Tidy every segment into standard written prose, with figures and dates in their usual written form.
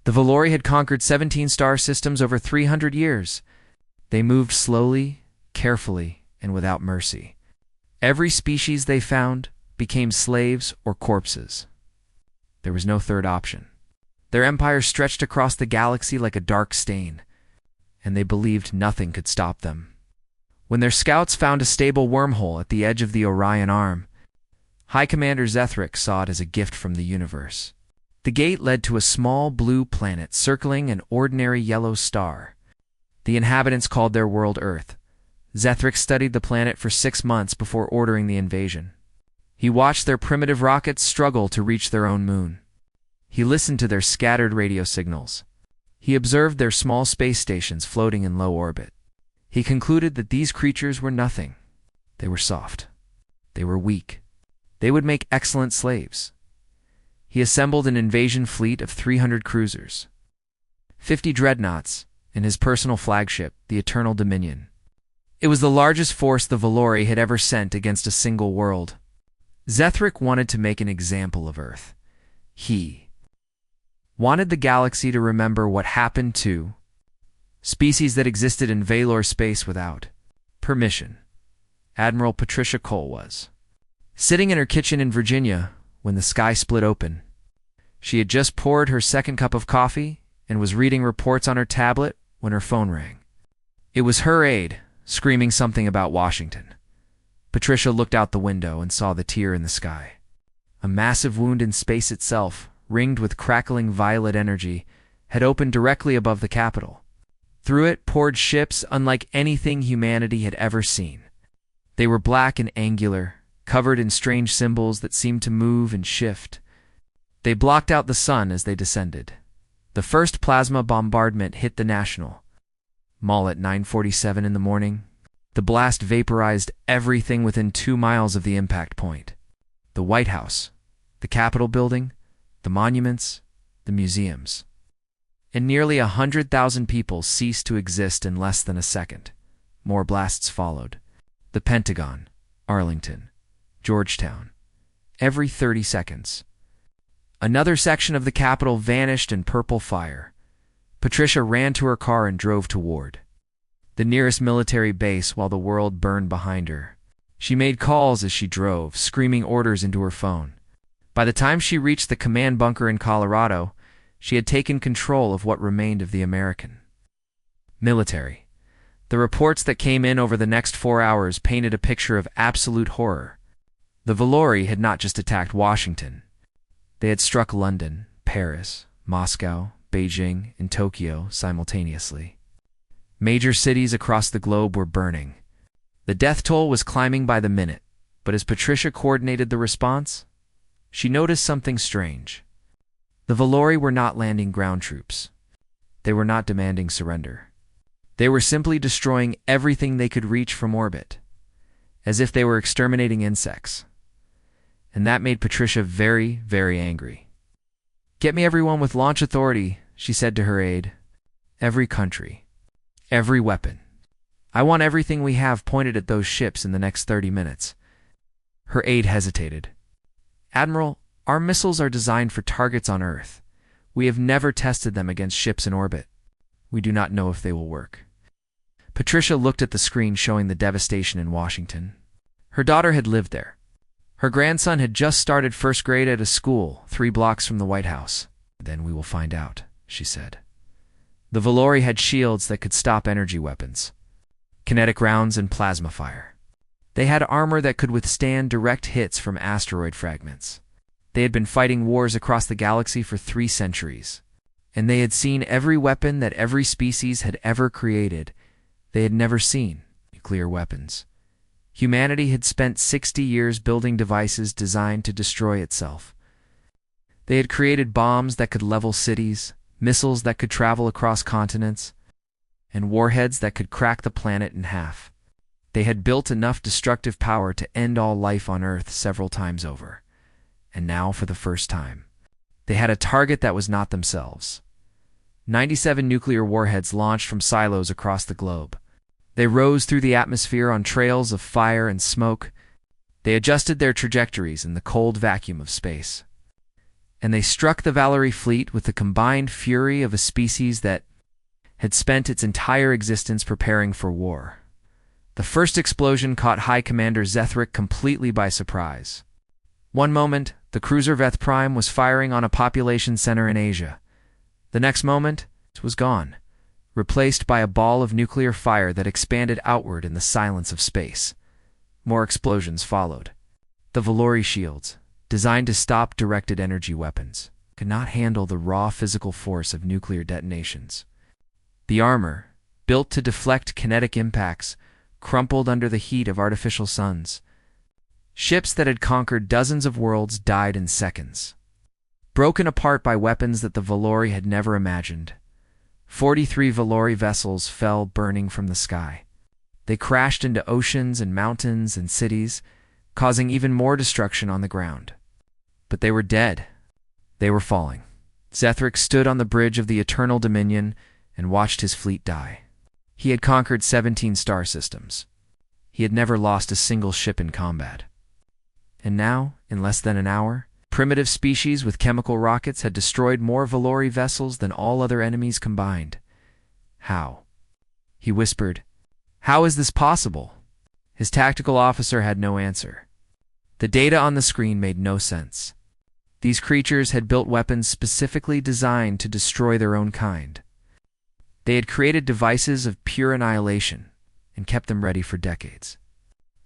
The Valori had conquered 17 star systems over 300 years. They moved slowly, carefully, and without mercy. Every species they found became slaves or corpses. There was no third option. Their empire stretched across the galaxy like a dark stain, and they believed nothing could stop them. When their scouts found a stable wormhole at the edge of the Orion Arm, High Commander Zethric saw it as a gift from the universe. The gate led to a small blue planet circling an ordinary yellow star. The inhabitants called their world Earth. Zethric studied the planet for 6 months before ordering the invasion. He watched their primitive rockets struggle to reach their own moon. He listened to their scattered radio signals. He observed their small space stations floating in low orbit. He concluded that these creatures were nothing. They were soft. They were weak. They would make excellent slaves. He assembled an invasion fleet of 300 cruisers, 50 dreadnoughts, and his personal flagship, the Eternal Dominion. It was the largest force the Valori had ever sent against a single world. Zethric wanted to make an example of Earth. He wanted the galaxy to remember what happened to species that existed in Valor space without permission. Admiral Patricia Cole was sitting in her kitchen in Virginia when the sky split open. She had just poured her second cup of coffee and was reading reports on her tablet when her phone rang. It was her aide, screaming something about Washington. Patricia looked out the window and saw the tear in the sky. A massive wound in space itself, ringed with crackling violet energy, had opened directly above the Capitol. Through it poured ships unlike anything humanity had ever seen. They were black and angular, covered in strange symbols that seemed to move and shift. They blocked out the sun as they descended. The first plasma bombardment hit the National Mall at 9:47 in the morning. The blast vaporized everything within 2 miles of the impact point. The White House, the Capitol building, the monuments, the museums. And nearly 100,000 people ceased to exist in less than a second. More blasts followed. The Pentagon, Arlington, Georgetown. Every 30 seconds. Another section of the Capitol vanished in purple fire. Patricia ran to her car and drove toward the nearest military base while the world burned behind her. She made calls as she drove, screaming orders into her phone. By the time she reached the command bunker in Colorado, she had taken control of what remained of the American military. The reports that came in over the next 4 hours painted a picture of absolute horror. The Valori had not just attacked Washington. They had struck London, Paris, Moscow, Beijing, and Tokyo simultaneously. Major cities across the globe were burning. The death toll was climbing by the minute, but as Patricia coordinated the response, she noticed something strange. The Valori were not landing ground troops. They were not demanding surrender. They were simply destroying everything they could reach from orbit, as if they were exterminating insects. And that made Patricia very, very angry. "Get me everyone with launch authority," she said to her aide. "Every country. Every weapon. I want everything we have pointed at those ships in the next 30 minutes. Her aide hesitated. "Admiral, our missiles are designed for targets on Earth. We have never tested them against ships in orbit. We do not know if they will work." Patricia looked at the screen showing the devastation in Washington. Her daughter had lived there. Her grandson had just started first grade at a school 3 blocks from the White House. "Then we will find out," she said. The Valori had shields that could stop energy weapons, kinetic rounds, and plasma fire. They had armor that could withstand direct hits from asteroid fragments. They had been fighting wars across the galaxy for 3 centuries, and they had seen every weapon that every species had ever created. They had never seen nuclear weapons. Humanity had spent 60 years building devices designed to destroy itself. They had created bombs that could level cities, missiles that could travel across continents, and warheads that could crack the planet in half. They had built enough destructive power to end all life on Earth several times over. And now, for the first time, they had a target that was not themselves. 97 nuclear warheads launched from silos across the globe. They rose through the atmosphere on trails of fire and smoke. They adjusted their trajectories in the cold vacuum of space. and they struck the Valerie fleet with the combined fury of a species that had spent its entire existence preparing for war. The first explosion caught High Commander Zethric completely by surprise. One moment, the cruiser Veth Prime was firing on a population center in Asia. The next moment, it was gone, replaced by a ball of nuclear fire that expanded outward in the silence of space. More explosions followed. The Valori shields, designed to stop directed energy weapons, could not handle the raw physical force of nuclear detonations. The armor, built to deflect kinetic impacts, crumpled under the heat of artificial suns. Ships that had conquered dozens of worlds died in seconds. Broken apart by weapons that the Valori had never imagined, 43 Valori vessels fell burning from the sky. They crashed into oceans and mountains and cities, causing even more destruction on the ground. But they were dead. They were falling. Zethric stood on the bridge of the Eternal Dominion and watched his fleet die. He had conquered 17 star systems. He had never lost a single ship in combat. And now, in less than an hour, primitive species with chemical rockets had destroyed more Valori vessels than all other enemies combined. How? He whispered, "How is this possible?" His tactical officer had no answer. The data on the screen made no sense. These creatures had built weapons specifically designed to destroy their own kind. They had created devices of pure annihilation and kept them ready for decades.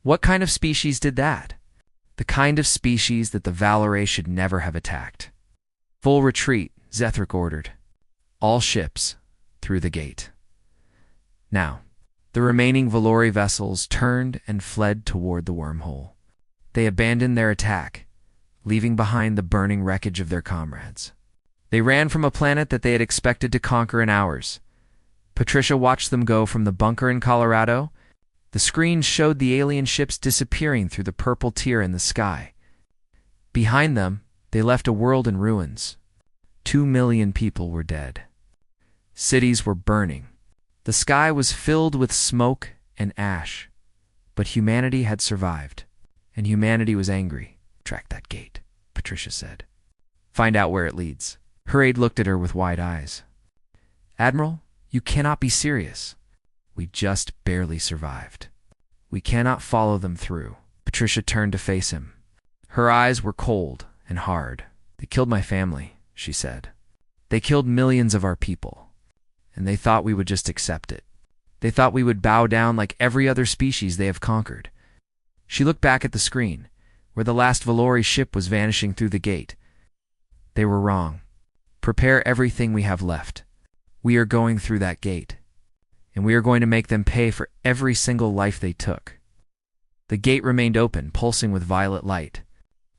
What kind of species did that? The kind of species that the Valori should never have attacked. "Full retreat," Zethric ordered. "All ships through the gate." Now, the remaining Valori vessels turned and fled toward the wormhole. They abandoned their attack, leaving behind the burning wreckage of their comrades. They ran from a planet that they had expected to conquer in hours. Patricia watched them go from the bunker in Colorado. The screen showed the alien ships disappearing through the purple tear in the sky. Behind them, they left a world in ruins. 2 million people were dead. Cities were burning. The sky was filled with smoke and ash. But humanity had survived, and humanity was angry. "Track that gate," Patricia said. "Find out where it leads." Her aide looked at her with wide eyes. "Admiral, you cannot be serious. We just barely survived. We cannot follow them through." Patricia turned to face him. Her eyes were cold and hard. "They killed my family," she said. "They killed millions of our people, and they thought we would just accept it. They thought we would bow down like every other species they have conquered." She looked back at the screen, where the last Valori ship was vanishing through the gate. "They were wrong. Prepare everything we have left. We are going through that gate, and we are going to make them pay for every single life they took." The gate remained open, pulsing with violet light.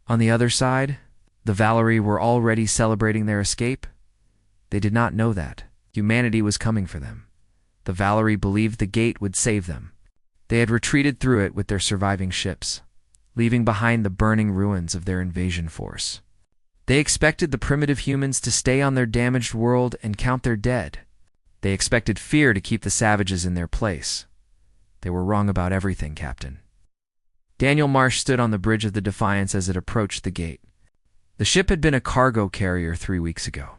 On the other side, the Valori were already celebrating their escape. They did not know that. Humanity was coming for them. The Valori believed the gate would save them. They had retreated through it with their surviving ships, leaving behind the burning ruins of their invasion force. They expected the primitive humans to stay on their damaged world and count their dead. They expected fear to keep the savages in their place. They were wrong about everything, Captain. Daniel Marsh stood on the bridge of the Defiance as it approached the gate. The ship had been a cargo carrier 3 weeks ago.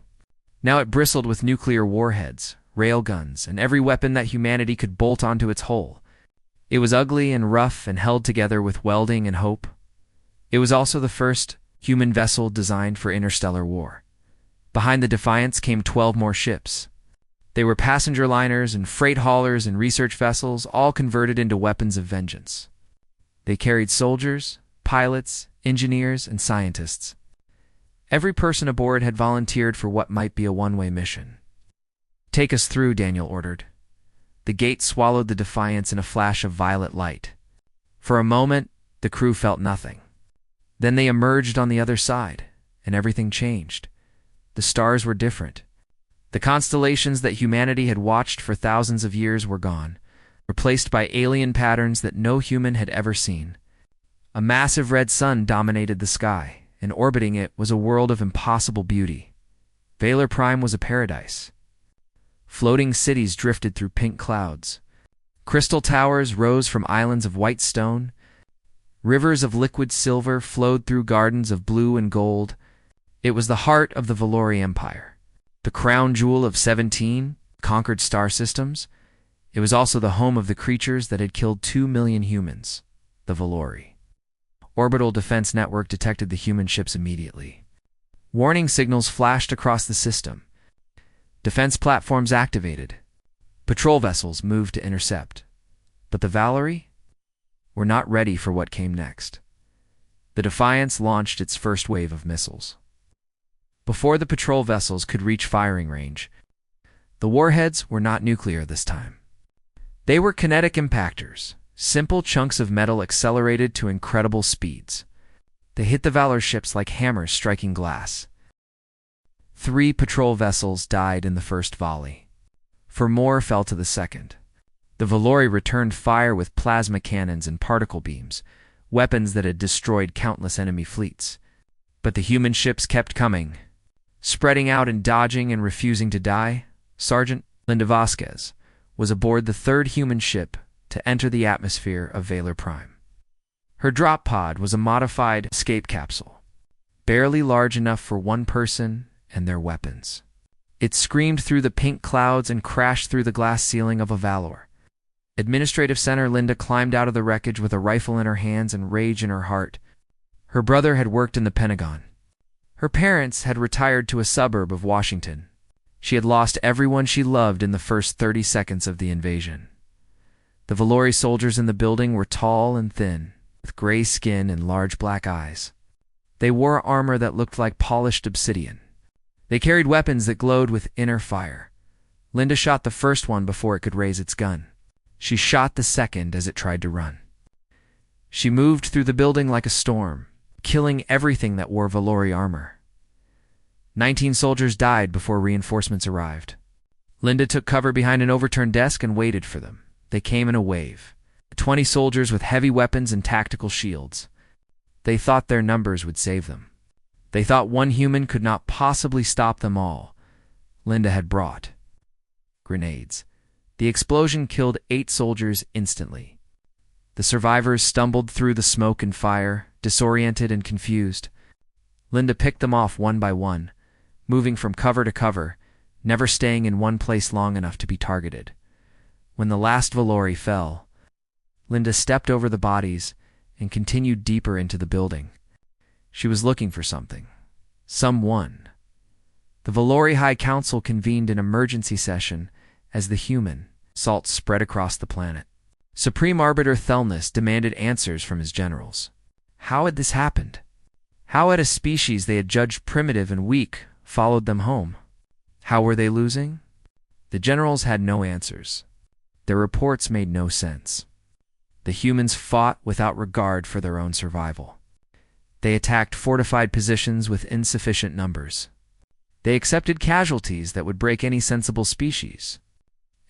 Now it bristled with nuclear warheads, railguns, and every weapon that humanity could bolt onto its hull. It was ugly and rough and held together with welding and hope. It was also the first human vessel designed for interstellar war. Behind the Defiance came 12 more ships. They were passenger liners and freight haulers and research vessels, all converted into weapons of vengeance. They carried soldiers, pilots, engineers, and scientists. Every person aboard had volunteered for what might be a one-way mission. "Take us through," Daniel ordered. The gate swallowed the Defiance in a flash of violet light. For a moment, the crew felt nothing. Then they emerged on the other side, and everything changed. The stars were different. The constellations that humanity had watched for thousands of years were gone, replaced by alien patterns that no human had ever seen. A massive red sun dominated the sky, and orbiting it was a world of impossible beauty. Valor Prime was a paradise. Floating cities drifted through pink clouds. Crystal towers rose from islands of white stone. Rivers of liquid silver flowed through gardens of blue and gold. It was the heart of the Valori Empire, the crown jewel of 17 conquered star systems. It was also the home of the creatures that had killed 2 million humans, the Valori. Orbital Defense Network detected the human ships immediately. Warning signals flashed across the system. Defense platforms activated. Patrol vessels moved to intercept. But the Valori were not ready for what came next. The Defiance launched its first wave of missiles. Before the patrol vessels could reach firing range, the warheads were not nuclear this time. They were kinetic impactors, simple chunks of metal accelerated to incredible speeds. They hit the Valor ships like hammers striking glass. 3 patrol vessels died in the first volley. 4 more fell to the second. The Valori returned fire with plasma cannons and particle beams, weapons that had destroyed countless enemy fleets. But the human ships kept coming. Spreading out and dodging and refusing to die, Sergeant Linda Vasquez was aboard the 3rd human ship to enter the atmosphere of Valor Prime. Her drop pod was a modified escape capsule, barely large enough for 1 person and their weapons. It screamed through the pink clouds and crashed through the glass ceiling of a Valor. Administrative Center Linda climbed out of the wreckage with a rifle in her hands and rage in her heart. Her brother had worked in the Pentagon. Her parents had retired to a suburb of Washington. She had lost everyone she loved in the first 30 seconds of the invasion. The Valori soldiers in the building were tall and thin, with gray skin and large black eyes. They wore armor that looked like polished obsidian. They carried weapons that glowed with inner fire. Linda shot the first one before it could raise its gun. She shot the second as it tried to run. She moved through the building like a storm, killing everything that wore Valori armor. 19 soldiers died before reinforcements arrived. Linda took cover behind an overturned desk and waited for them. They came in a wave. 20 soldiers with heavy weapons and tactical shields. They thought their numbers would save them. They thought 1 human could not possibly stop them all. Linda had brought grenades. The explosion killed 8 soldiers instantly. The survivors stumbled through the smoke and fire, disoriented and confused. Linda picked them off one by one, moving from cover to cover, never staying in one place long enough to be targeted. When the last Valori fell, Linda stepped over the bodies and continued deeper into the building. She was looking for something. Someone. The Valori High Council convened an emergency session as the human salt spread across the planet. Supreme Arbiter Thelnus demanded answers from his generals. How had this happened? How had a species they had judged primitive and weak followed them home? How were they losing? The generals had no answers. Their reports made no sense. The humans fought without regard for their own survival. They attacked fortified positions with insufficient numbers. They accepted casualties that would break any sensible species.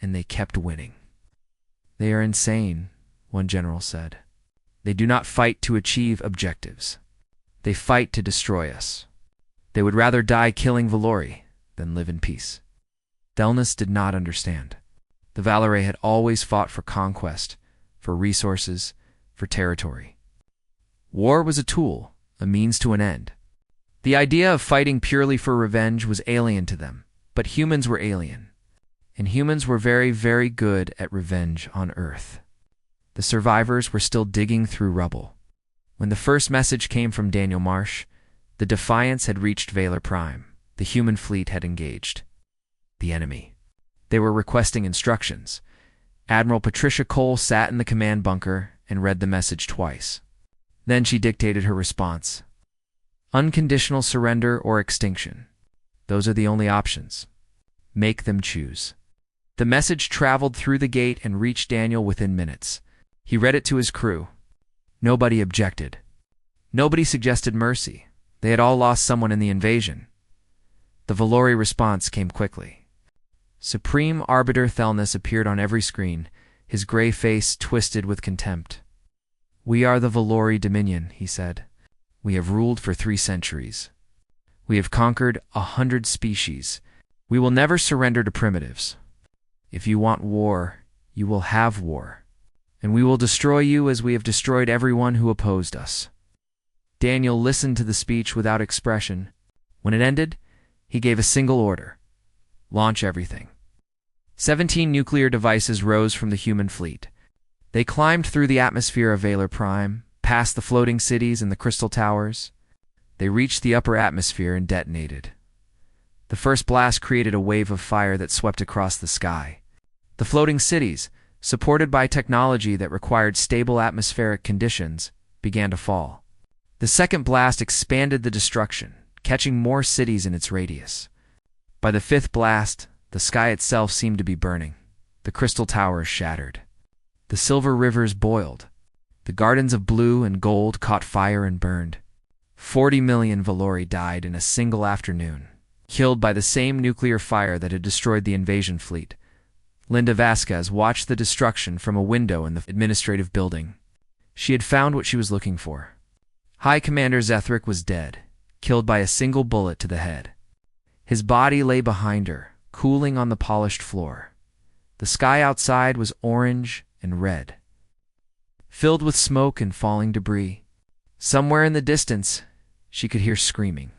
And they kept winning. They are insane, one general said. They do not fight to achieve objectives. They fight to destroy us. They would rather die killing Valori than live in peace. Thelnus did not understand. The Valori had always fought for conquest, for resources, for territory. War was a tool, a means to an end. The idea of fighting purely for revenge was alien to them, but humans were alien. And humans were very, very good at revenge on Earth. The survivors were still digging through rubble. When the first message came from Daniel Marsh, the Defiance had reached Valor Prime. The human fleet had engaged. The enemy. They were requesting instructions. Admiral Patricia Cole sat in the command bunker and read the message twice. Then she dictated her response. Unconditional surrender or extinction. Those are the only options. Make them choose. The message traveled through the gate and reached Daniel within minutes. He read it to his crew. Nobody objected. Nobody suggested mercy. They had all lost someone in the invasion. The Valori response came quickly. Supreme Arbiter Thelnus appeared on every screen, his gray face twisted with contempt. We are the Valori Dominion, he said. We have ruled for 3 centuries. We have conquered 100 species. We will never surrender to primitives. If you want war, you will have war. And we will destroy you as we have destroyed everyone who opposed us. Daniel listened to the speech without expression. When it ended, he gave a single order: launch everything. 17 nuclear devices rose from the human fleet. They climbed through the atmosphere of Valor Prime, past the floating cities and the crystal towers. They reached the upper atmosphere and detonated. The first blast created a wave of fire that swept across the sky. The floating cities, supported by technology that required stable atmospheric conditions, began to fall. The second blast expanded the destruction, catching more cities in its radius. By the fifth blast, the sky itself seemed to be burning. The crystal towers shattered. The silver rivers boiled. The gardens of blue and gold caught fire and burned. 40 million Valori died in a single afternoon, killed by the same nuclear fire that had destroyed the invasion fleet. Linda Vasquez watched the destruction from a window in the administrative building. She had found what she was looking for. High Commander Zethric was dead, killed by a single bullet to the head. His body lay behind her, cooling on the polished floor. The sky outside was orange and red, filled with smoke and falling debris. Somewhere in the distance, she could hear screaming.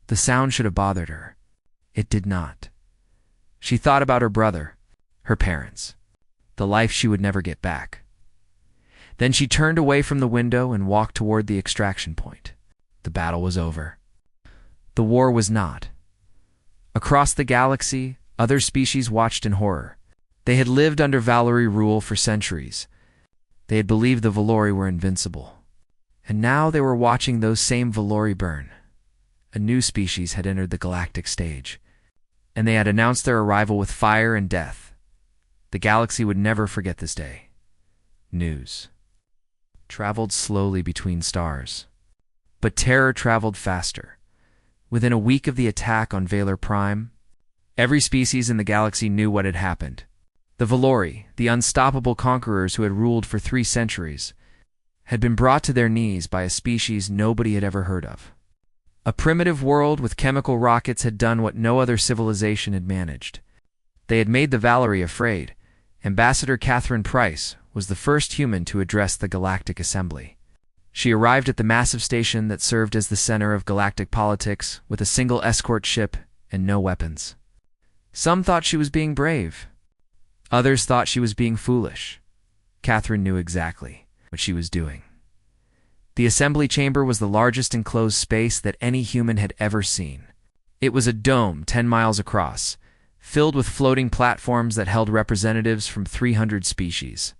The sound should have bothered her. It did not. She thought about her brother, her parents, the life she would never get back. Then she turned away from the window and walked toward the extraction point. The battle was over. The war was not. Across the galaxy, other species watched in horror. They had lived under Valori rule for centuries. They had believed the Valori were invincible. And now they were watching those same Valori burn. A new species had entered the galactic stage, and they had announced their arrival with fire and death. The galaxy would never forget this day. News traveled slowly between stars, but terror traveled faster. Within a week of the attack on Valor Prime, every species in the galaxy knew what had happened. The Valori, the unstoppable conquerors who had ruled for 3 centuries, had been brought to their knees by a species nobody had ever heard of. A primitive world with chemical rockets had done what no other civilization had managed. They had made the Valori afraid. Ambassador Catherine Price was the first human to address the Galactic Assembly. She arrived at the massive station that served as the center of galactic politics with a single escort ship and no weapons. Some thought she was being brave. Others thought she was being foolish. Catherine knew exactly what she was doing. The assembly chamber was the largest enclosed space that any human had ever seen. It was a dome 10 miles across, filled with floating platforms that held representatives from 300 species.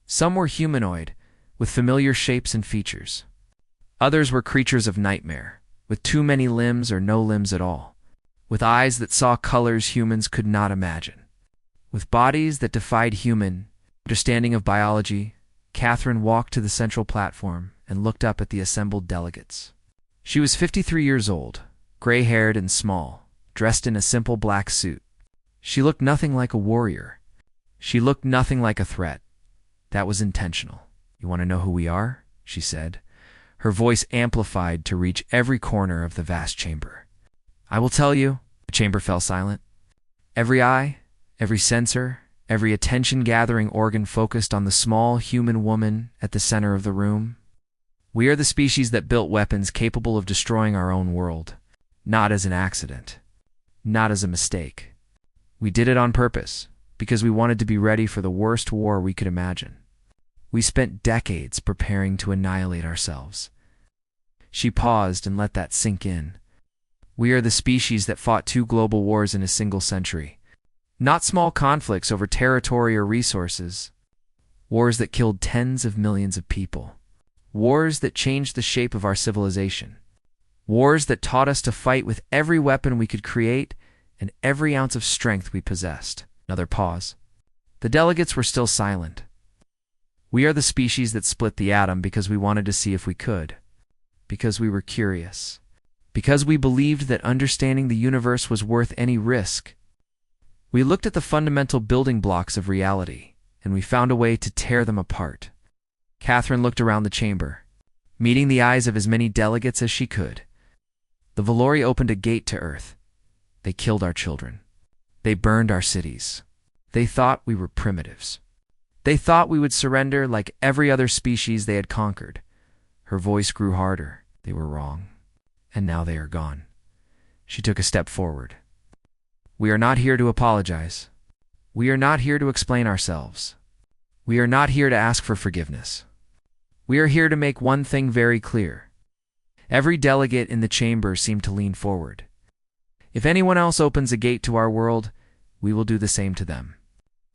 Some were humanoid, with familiar shapes and features. Others were creatures of nightmare, with too many limbs or no limbs at all, with eyes that saw colors humans could not imagine. With bodies that defied human understanding of biology, Catherine walked to the central platform and looked up at the assembled delegates. She was 53 years old, gray-haired and small, dressed in a simple black suit. She looked nothing like a warrior. She looked nothing like a threat. That was intentional. "You want to know who we are?" she said, her voice amplified to reach every corner of the vast chamber. "I will tell you." The chamber fell silent. Every eye, every sensor, every attention-gathering organ focused on the small human woman at the center of the room. "We are the species that built weapons capable of destroying our own world, not as an accident, not as a mistake. We did it on purpose, because we wanted to be ready for the worst war we could imagine. We spent decades preparing to annihilate ourselves." She paused and let that sink in. "We are the species that fought 2 global wars in a single century. Not small conflicts over territory or resources. Wars that killed tens of millions of people. Wars that changed the shape of our civilization. Wars that taught us to fight with every weapon we could create and every ounce of strength we possessed." Another pause. The delegates were still silent. "We are the species that split the atom because we wanted to see if we could. Because we were curious. Because we believed that understanding the universe was worth any risk. We looked at the fundamental building blocks of reality, and we found a way to tear them apart." Catherine looked around the chamber, meeting the eyes of as many delegates as she could. "The Valori opened a gate to Earth. They killed our children. They burned our cities. They thought we were primitives. They thought we would surrender like every other species they had conquered." Her voice grew harder. "They were wrong. And now they are gone. She took a step forward. "We are not here to apologize. We are not here to explain ourselves. We are not here to ask for forgiveness. We are here to make one thing very clear." Every delegate in the chamber seemed to lean forward. "If anyone else opens a gate to our world, we will do the same to them.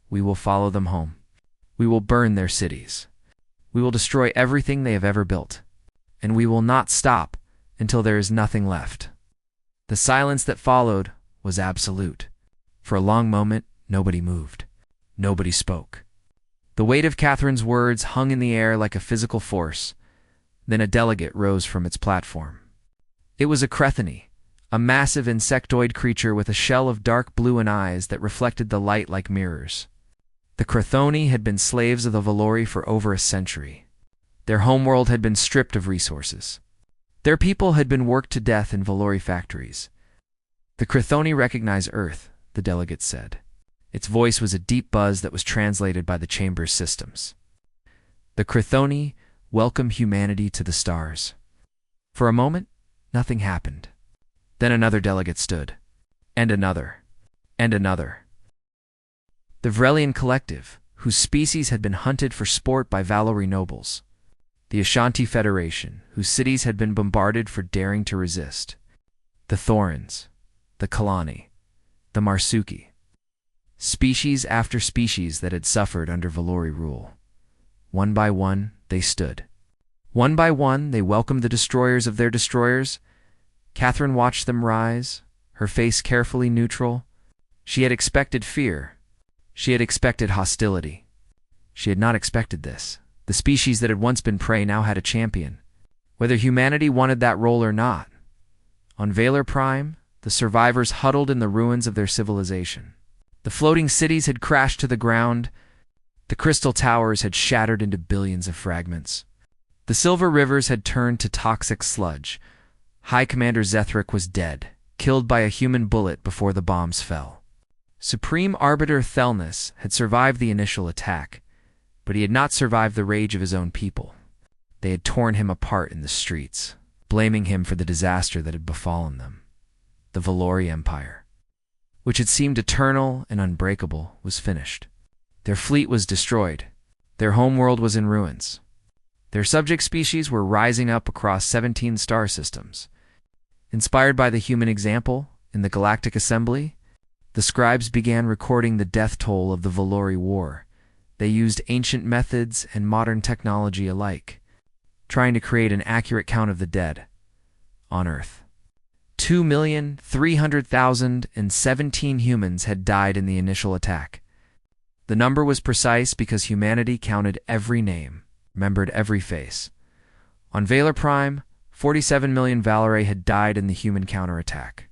We will follow them home. We will burn their cities. We will destroy everything they have ever built. And we will not stop until there is nothing left." The silence that followed was absolute. For a long moment, nobody moved. Nobody spoke. The weight of Catherine's words hung in the air like a physical force. Then a delegate rose from its platform. It was a Crethony, a massive insectoid creature with a shell of dark blue and eyes that reflected the light like mirrors. The Crethoni had been slaves of the Valori for over a century. Their homeworld had been stripped of resources. Their people had been worked to death in Valori factories. "The Crethoni recognize Earth," the delegate said. Its voice was a deep buzz that was translated by the chamber's systems. "The Crethoni welcome humanity to the stars." For a moment, nothing happened. Then another delegate stood. And another. And another. The Vrelian collective, whose species had been hunted for sport by Valori nobles. The Ashanti Federation, whose cities had been bombarded for daring to resist. The Thorans. The Kalani. The Marsuki. Species after species that had suffered under Valori rule. One by one, they stood. One by one, they welcomed the destroyers of their destroyers. Catherine watched them rise, her face carefully neutral. She had expected fear. She had expected hostility. She had not expected this. The species that had once been prey now had a champion, whether humanity wanted that role or not. On Valor Prime, the survivors huddled in the ruins of their civilization. The floating cities had crashed to the ground. The crystal towers had shattered into billions of fragments. The silver rivers had turned to toxic sludge. High Commander Zethric was dead, killed by a human bullet before the bombs fell. Supreme Arbiter Thelnus had survived the initial attack, but he had not survived the rage of his own people. They had torn him apart in the streets, blaming him for the disaster that had befallen them. The Valori Empire, which had seemed eternal and unbreakable, was finished. Their fleet was destroyed. Their homeworld was in ruins. Their subject species were rising up across 17 star systems. Inspired by the human example in the Galactic Assembly, the scribes began recording the death toll of the Valori War. They used ancient methods and modern technology alike, trying to create an accurate count of the dead on Earth. 2,300,017 humans had died in the initial attack. The number was precise because humanity counted every name, remembered every face. On Valor Prime, 47 million Valore had died in the human counterattack.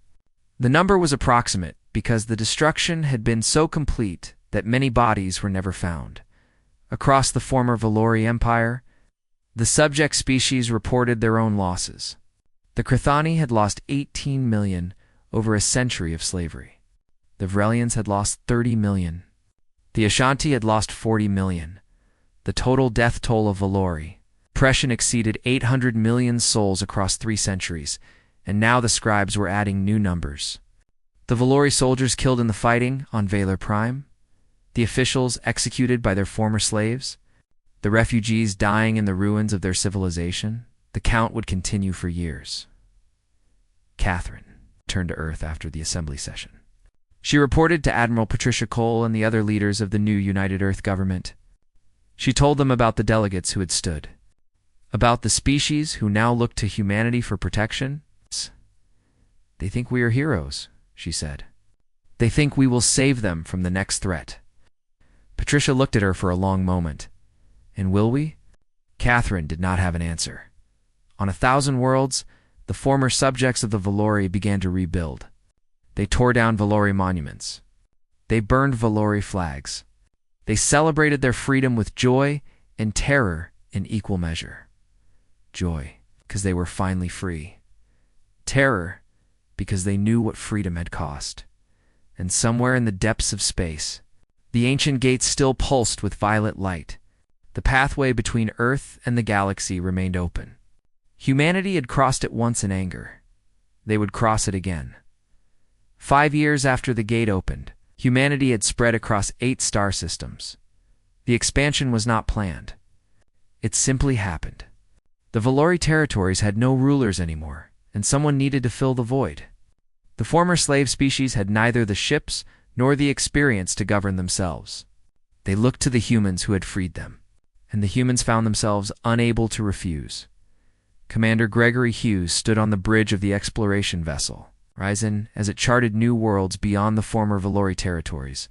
The number was approximate because the destruction had been so complete that many bodies were never found. Across the former Valori Empire, the subject species reported their own losses. The Crethani had lost 18 million over a century of slavery. The Vrelians had lost 30 million. The Ashanti had lost 40 million. The total death toll of Valori. Oppression exceeded 800 million souls across 3 centuries, and now the scribes were adding new numbers. The Valori soldiers killed in the fighting on Valor Prime, the officials executed by their former slaves, the refugees dying in the ruins of their civilization. The count would continue for years. Catherine returned to Earth after the assembly session. She reported to Admiral Patricia Cole and the other leaders of the new United Earth government. She told them about the delegates who had stood, about the species who now looked to humanity for protection. "They think we are heroes," she said. "They think we will save them from the next threat." Patricia looked at her for a long moment. "And will we?" Catherine did not have an answer. On 1,000 worlds, the former subjects of the Valori began to rebuild. They tore down Valori monuments. They burned Valori flags. They celebrated their freedom with joy and terror in equal measure. Joy, because they were finally free. Terror, because they knew what freedom had cost. And somewhere in the depths of space, the ancient gates still pulsed with violet light. The pathway between Earth and the galaxy remained open. Humanity had crossed it once in anger. They would cross it again. 5 years after the gate opened, humanity had spread across 8 star systems. The expansion was not planned. It simply happened. The Valori territories had no rulers anymore, and someone needed to fill the void. The former slave species had neither the ships nor the experience to govern themselves. They looked to the humans who had freed them, and the humans found themselves unable to refuse. Commander Gregory Hughes stood on the bridge of the exploration vessel, Horizon, as it charted new worlds beyond the former Valori territories.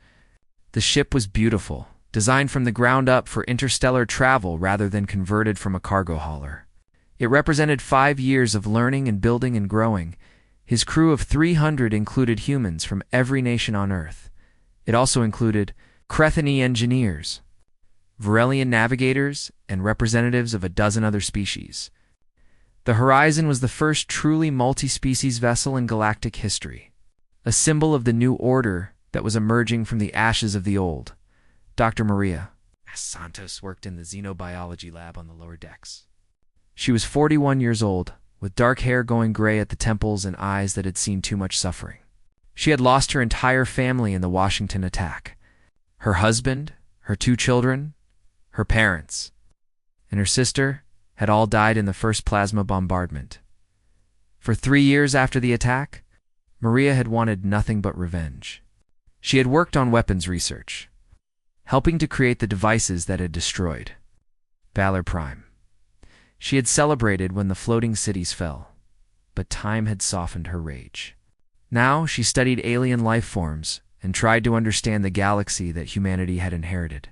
The ship was beautiful, designed from the ground up for interstellar travel rather than converted from a cargo hauler. It represented 5 years of learning and building and growing. His crew of 300 included humans from every nation on Earth. It also included Crethani engineers, Varelian navigators, and representatives of a dozen other species. The Horizon was the first truly multi-species vessel in galactic history, a symbol of the new order that was emerging from the ashes of the old. Dr. Maria Santos worked in the xenobiology lab on the lower decks. She was 41 years old, with dark hair going gray at the temples and eyes that had seen too much suffering. She had lost her entire family in the Washington attack. Her husband, her 2 children, her parents, and her sister had all died in the first plasma bombardment. For 3 years after the attack, Maria had wanted nothing but revenge. She had worked on weapons research, helping to create the devices that had destroyed Valor Prime. She had celebrated when the floating cities fell, but time had softened her rage. Now she studied alien life forms and tried to understand the galaxy that humanity had inherited.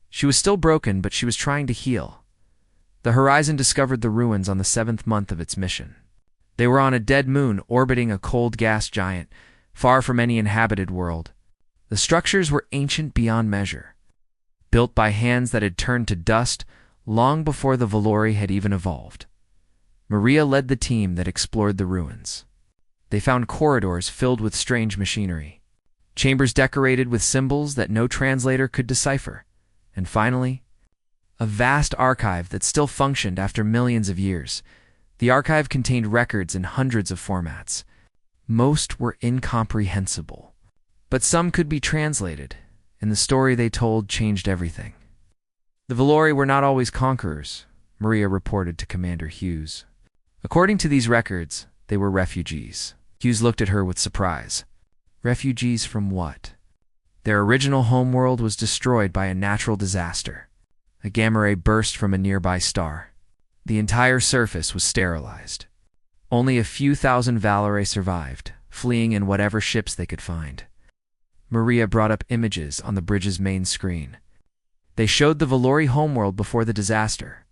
She was still broken, but she was trying to heal. The Horizon discovered the ruins on the 7th month of its mission. They were on a dead moon orbiting a cold gas giant, far from any inhabited world. The structures were ancient beyond measure, built by hands that had turned to dust long before the Valori had even evolved. Maria led the team that explored the ruins. They found corridors filled with strange machinery, chambers decorated with symbols that no translator could decipher, and finally, a vast archive that still functioned after millions of years. The archive contained records in hundreds of formats. Most were incomprehensible, but some could be translated, and the story they told changed everything. The Valori were not always conquerors, Maria reported to Commander Hughes. According to these records, they were refugees. Hughes looked at her with surprise. Refugees from what? Their original homeworld was destroyed by a natural disaster. A gamma ray burst from a nearby star. The entire surface was sterilized. Only a few thousand Valori survived, fleeing in whatever ships they could find. Maria brought up images on the bridge's main screen. They showed the Valori homeworld before the disaster.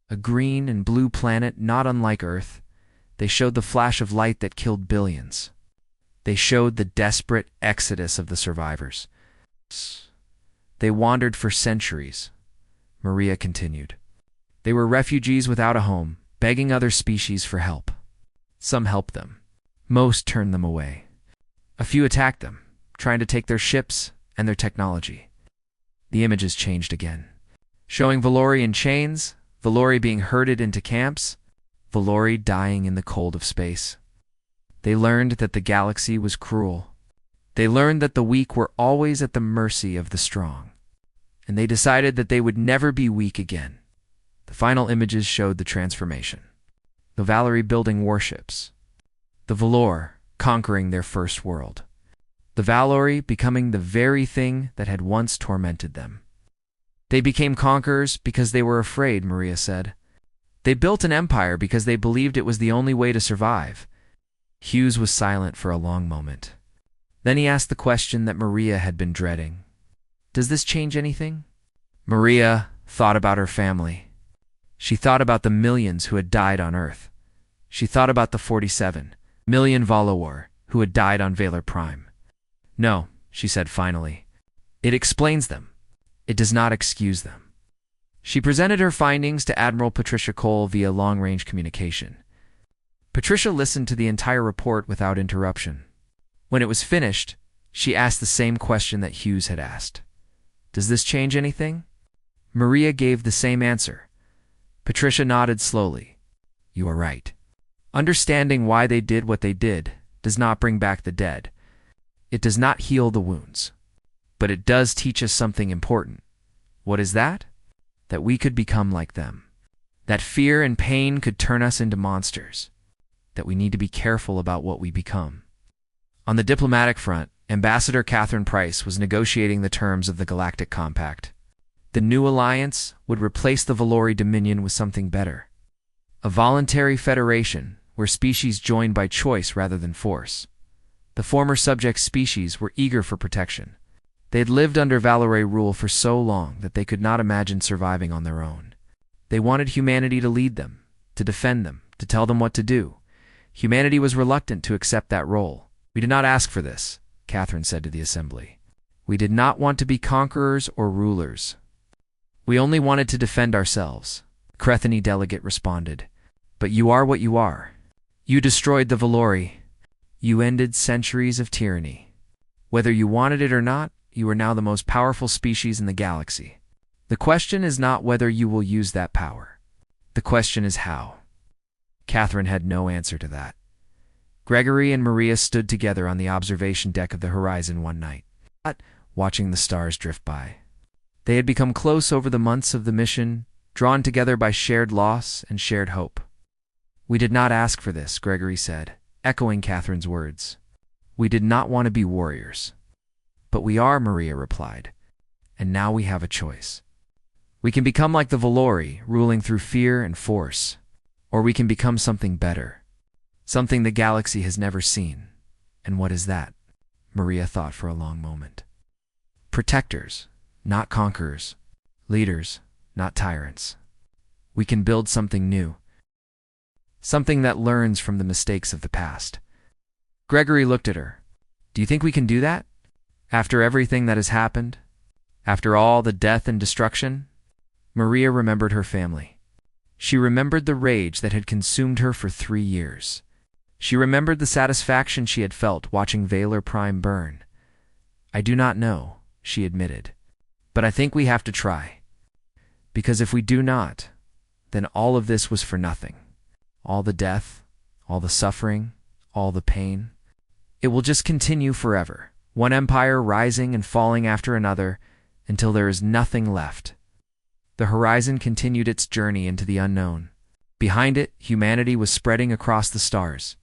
A green and blue planet not unlike Earth. They showed the flash of light that killed billions. They showed the desperate exodus of the survivors. They wandered for centuries, Maria continued. They were refugees without a home, begging other species for help. Some helped them. Most turned them away. A few attacked them, trying to take their ships and their technology. The images changed again, showing Valori in chains, Valori being herded into camps, Valori dying in the cold of space. They learned that the galaxy was cruel. They learned that the weak were always at the mercy of the strong. And they decided that they would never be weak again. The final images showed the transformation. The Valori building warships. The Valor conquering their first world. The Valori becoming the very thing that had once tormented them. They became conquerors because they were afraid, Maria said. They built an empire because they believed it was the only way to survive. Hughes was silent for a long moment. Then he asked the question that Maria had been dreading. Does this change anything? Maria thought about her family. She thought about the millions who had died on Earth. She thought about the 47 million Valor who had died on Valor Prime. No, she said finally. It explains them. It does not excuse them. She presented her findings to Admiral Patricia Cole via long-range communication. Patricia listened to the entire report without interruption. When it was finished, she asked the same question that Hughes had asked. Does this change anything? Maria gave the same answer. Patricia nodded slowly. You are right. Understanding why they did what they did does not bring back the dead, It does not heal the wounds. But it does teach us something important. What is that? That we could become like them. That fear and pain could turn us into monsters. That we need to be careful about what we become. On the diplomatic front, Ambassador Catherine Price was negotiating the terms of the Galactic Compact. The new alliance would replace the Valori Dominion with something better. A voluntary federation where species joined by choice rather than force. The former subject species were eager for protection. They had lived under Valori rule for so long that they could not imagine surviving on their own. They wanted humanity to lead them, to defend them, to tell them what to do. Humanity was reluctant to accept that role. "We did not ask for this," Catherine said to the assembly. "We did not want to be conquerors or rulers. We only wanted to defend ourselves," the Crethany delegate responded. "But you are what you are. You destroyed the Valori. You ended centuries of tyranny. Whether you wanted it or not, you are now the most powerful species in the galaxy. The question is not whether you will use that power. The question is how." Catherine had no answer to that. Gregory and Maria stood together on the observation deck of the horizon one night, watching the stars drift by. They had become close over the months of the mission, drawn together by shared loss and shared hope. "We did not ask for this," Gregory said, echoing Catherine's words. "We did not want to be warriors." "But we are," Maria replied, "and now we have a choice. We can become like the Valori, ruling through fear and force, or we can become something better, something the galaxy has never seen." "And what is that?" Maria thought for a long moment. "Protectors, not conquerors. Leaders, not tyrants. We can build something new. Something that learns from the mistakes of the past." Gregory looked at her. "Do you think we can do that? After everything that has happened? After all the death and destruction?" Maria remembered her family. She remembered the rage that had consumed her for 3 years. She remembered the satisfaction she had felt watching Valor Prime burn. "I do not know," she admitted. "But I think we have to try. Because if we do not, then all of this was for nothing. All the death, all the suffering, all the pain. It will just continue forever, one empire rising and falling after another until there is nothing left." The horizon continued its journey into the unknown. Behind it, humanity was spreading across the stars,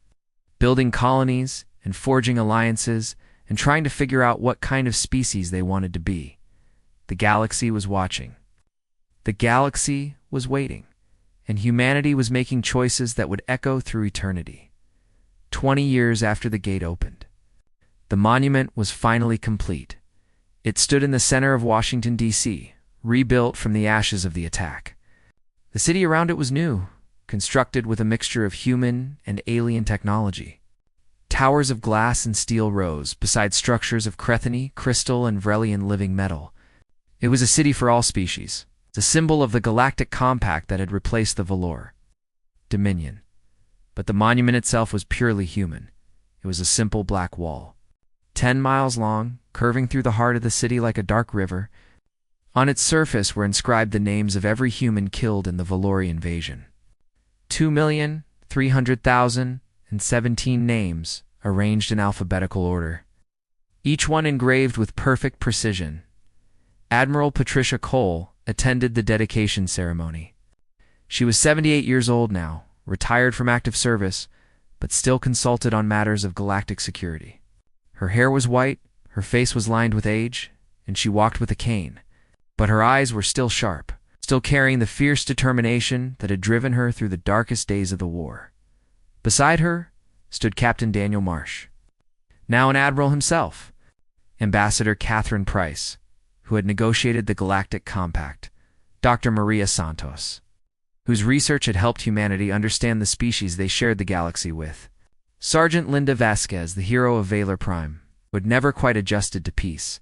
building colonies and forging alliances and trying to figure out what kind of species they wanted to be. The galaxy was watching. The galaxy was waiting, and humanity was making choices that would echo through eternity. 20 years after the gate opened, the monument was finally complete. It stood in the center of Washington, D.C., rebuilt from the ashes of the attack. The city around it was new, constructed with a mixture of human and alien technology. Towers of glass and steel rose beside structures of Crethany, crystal, and Vrelian living metal. It was a city for all species, the symbol of the Galactic Compact that had replaced the Valor Dominion. But the monument itself was purely human. It was a simple black wall, 10 miles long, curving through the heart of the city like a dark river. On its surface were inscribed the names of every human killed in the Valori invasion. 2,300,017 names, arranged in alphabetical order. Each one engraved with perfect precision. Admiral Patricia Cole attended the dedication ceremony. She was 78 years old now, retired from active service, but still consulted on matters of galactic security. Her hair was white, her face was lined with age, and she walked with a cane. But her eyes were still sharp, still carrying the fierce determination that had driven her through the darkest days of the war. Beside her stood Captain Daniel Marsh, now an admiral himself, Ambassador Catherine Price, who had negotiated the Galactic Compact, Dr. Maria Santos, whose research had helped humanity understand the species they shared the galaxy with, Sergeant Linda Vasquez, the hero of Valor Prime, who had never quite adjusted to peace.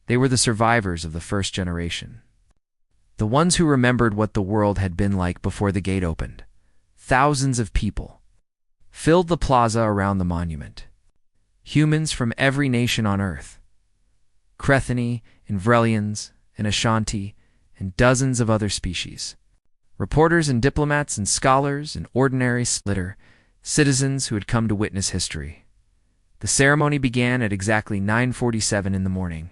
They were the survivors of the first generation. The ones who remembered what the world had been like before the gate opened. Thousands of people filled the plaza around the monument. Humans from every nation on Earth. Crethany and Vrelians and Ashanti and dozens of other species. Reporters and diplomats and scholars and ordinary citizens who had come to witness history. The ceremony began at exactly 9:47 in the morning.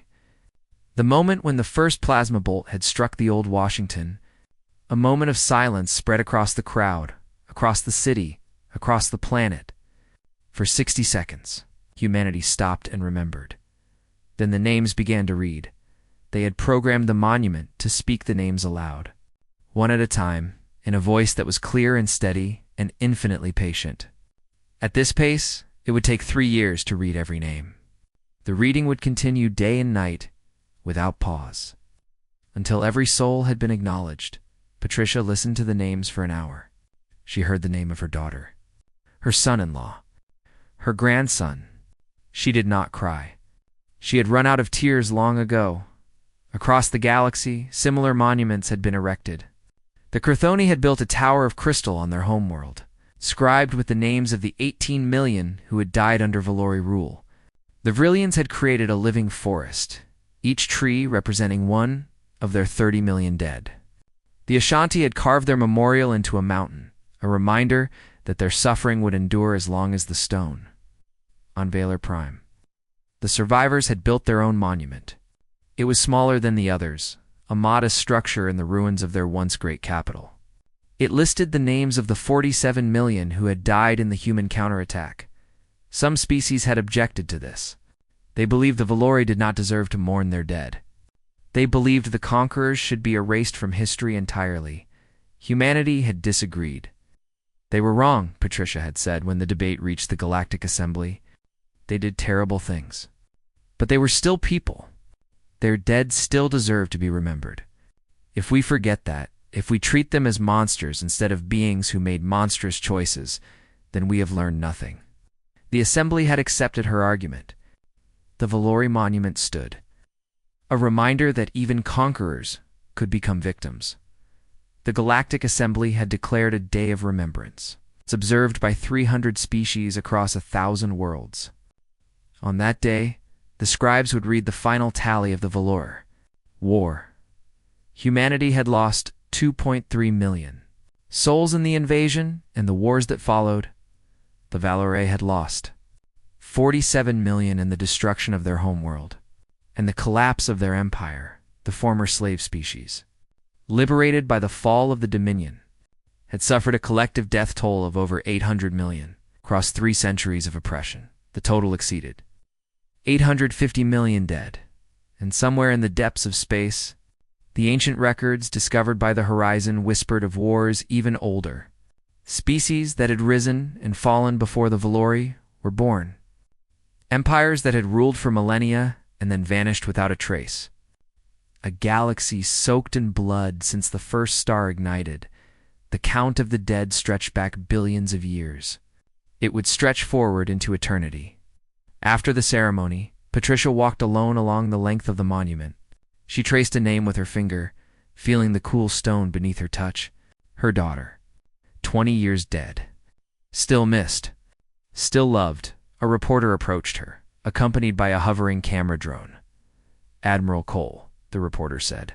The moment when the first plasma bolt had struck the old Washington, a moment of silence spread across the crowd, across the city, across the planet. For 60 seconds, humanity stopped and remembered. Then the names began to read. They had programmed the monument to speak the names aloud, one at a time, in a voice that was clear and steady and infinitely patient. At this pace, it would take 3 years to read every name. The reading would continue day and night, without pause. Until every soul had been acknowledged, Patricia listened to the names for an hour. She heard the name of her daughter, her son-in-law, her grandson. She did not cry. She had run out of tears long ago. Across the galaxy, similar monuments had been erected. The Chthoni had built a tower of crystal on their homeworld, scribed with the names of the 18 million who had died under Valori rule. The Vrillians had created a living forest, each tree representing one of their 30 million dead. The Ashanti had carved their memorial into a mountain, a reminder that their suffering would endure as long as the stone. On Valor Prime, the survivors had built their own monument. It was smaller than the others, a modest structure in the ruins of their once great capital. It listed the names of the 47 million who had died in the human counterattack. Some species had objected to this. They believed the Valori did not deserve to mourn their dead. They believed the conquerors should be erased from history entirely. Humanity had disagreed. They were wrong, Patricia had said when the debate reached the Galactic Assembly. They did terrible things. But they were still people. Their dead still deserve to be remembered. If we forget that, if we treat them as monsters instead of beings who made monstrous choices, then we have learned nothing. The Assembly had accepted her argument. The Valori monument stood, a reminder that even conquerors could become victims. The Galactic Assembly had declared a day of remembrance. It's observed by 300 species across 1,000 worlds. On that day, the scribes would read the final tally of the Valor War. Humanity had lost 2.3 million souls in the invasion and the wars that followed. The Valore had lost 47 million in the destruction of their homeworld and the collapse of their empire, the former slave species, liberated by the fall of the Dominion, had suffered a collective death toll of over 800 million across 3 centuries of oppression. The total exceeded 850 million dead, and somewhere in the depths of space, the ancient records discovered by the horizon whispered of wars even older. Species that had risen and fallen before the Valori were born. Empires that had ruled for millennia and then vanished without a trace. A galaxy soaked in blood since the first star ignited. The count of the dead stretched back billions of years. It would stretch forward into eternity. After the ceremony, Patricia walked alone along the length of the monument. She traced a name with her finger, feeling the cool stone beneath her touch. Her daughter. 20 years dead. Still missed. Still loved. A reporter approached her, accompanied by a hovering camera drone. "Admiral Cole," the reporter said,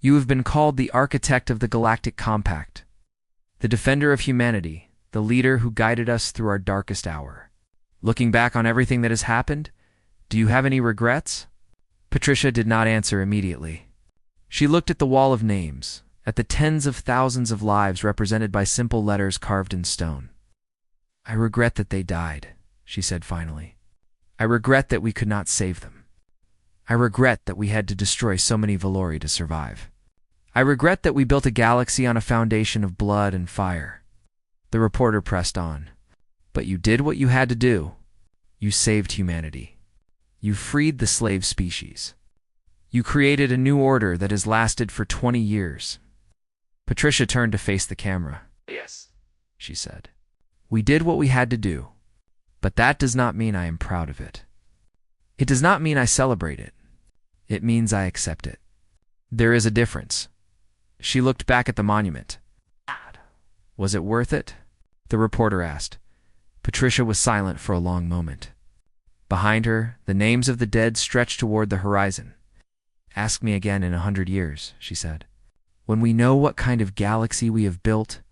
"you have been called the architect of the Galactic Compact, the defender of humanity, the leader who guided us through our darkest hour. Looking back on everything that has happened, do you have any regrets?" Patricia did not answer immediately. She looked at the wall of names, at the tens of thousands of lives represented by simple letters carved in stone. "I regret that they died," she said finally. "I regret that we could not save them. I regret that we had to destroy so many Valori to survive. I regret that we built a galaxy on a foundation of blood and fire." The reporter pressed on. "But you did what you had to do. You saved humanity. You freed the slave species. You created a new order that has lasted for 20 years. Patricia turned to face the camera. "Yes," she said. "We did what we had to do, but that does not mean I am proud of it. It does not mean I celebrate it. It means I accept it. There is a difference." She looked back at the monument. "Was it worth it?" the reporter asked. Patricia was silent for a long moment. Behind her, the names of the dead stretched toward the horizon. "Ask me again in 100 years," she said. "When we know what kind of galaxy we have built,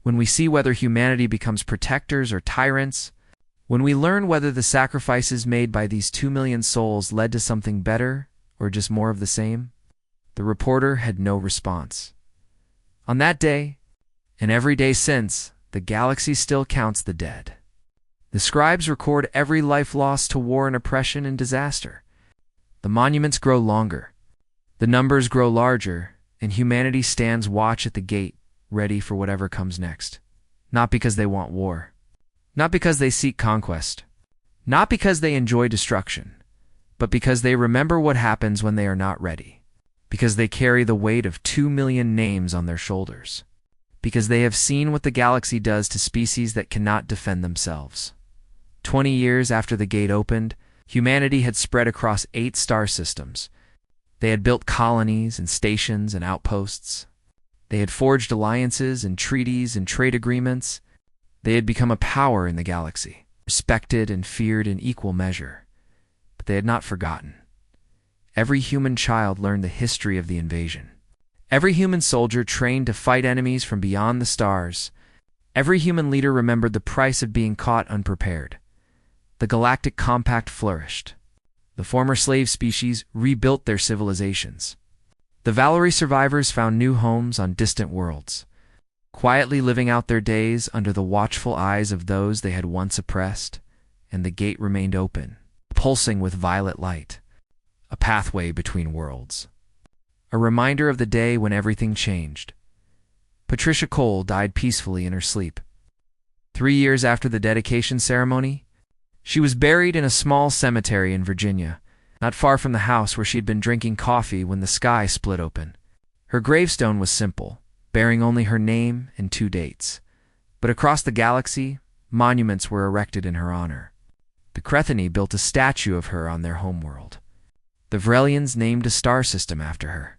when we see whether humanity becomes protectors or tyrants, When we learn whether the sacrifices made by these 2 million souls led to something better or just more of the same, the reporter had no response. On that day, and every day since, the galaxy still counts the dead. The scribes record every life lost to war and oppression and disaster. The monuments grow longer, the numbers grow larger, and humanity stands watch at the gate, ready for whatever comes next. Not because they want war, not because they seek conquest, not because they enjoy destruction, but because they remember what happens when they are not ready, because they carry the weight of 2 million names on their shoulders, because they have seen what the galaxy does to species that cannot defend themselves. 20 years after the gate opened, humanity had spread across 8 star systems. They had built colonies and stations and outposts. They had forged alliances and treaties and trade agreements. They had become a power in the galaxy, respected and feared in equal measure. But they had not forgotten. Every human child learned the history of the invasion. Every human soldier trained to fight enemies from beyond the stars. Every human leader remembered the price of being caught unprepared. The Galactic Compact flourished. The former slave species rebuilt their civilizations. The Valerie survivors found new homes on distant worlds, quietly living out their days under the watchful eyes of those they had once oppressed, and the gate remained open, pulsing with violet light, a pathway between worlds. A reminder of the day when everything changed. Patricia Cole died peacefully in her sleep. 3 years after the dedication ceremony, she was buried in a small cemetery in Virginia, not far from the house where she had been drinking coffee when the sky split open. Her gravestone was simple, bearing only her name and 2 dates. But across the galaxy, monuments were erected in her honor. The Crethani built a statue of her on their homeworld. The Vrelians named a star system after her.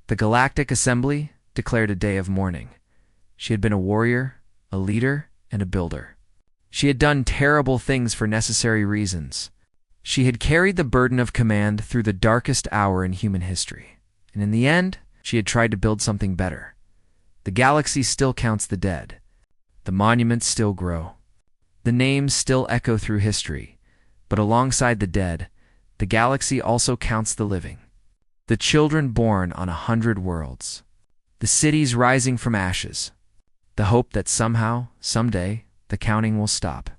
The Galactic Assembly declared a day of mourning. She had been a warrior, a leader, and a builder. She had done terrible things for necessary reasons. She had carried the burden of command through the darkest hour in human history. And in the end, she had tried to build something better. The galaxy still counts the dead. The monuments still grow. The names still echo through history. But alongside the dead, the galaxy also counts the living. The children born on 100 worlds. The cities rising from ashes. The hope that somehow, someday, the counting will stop.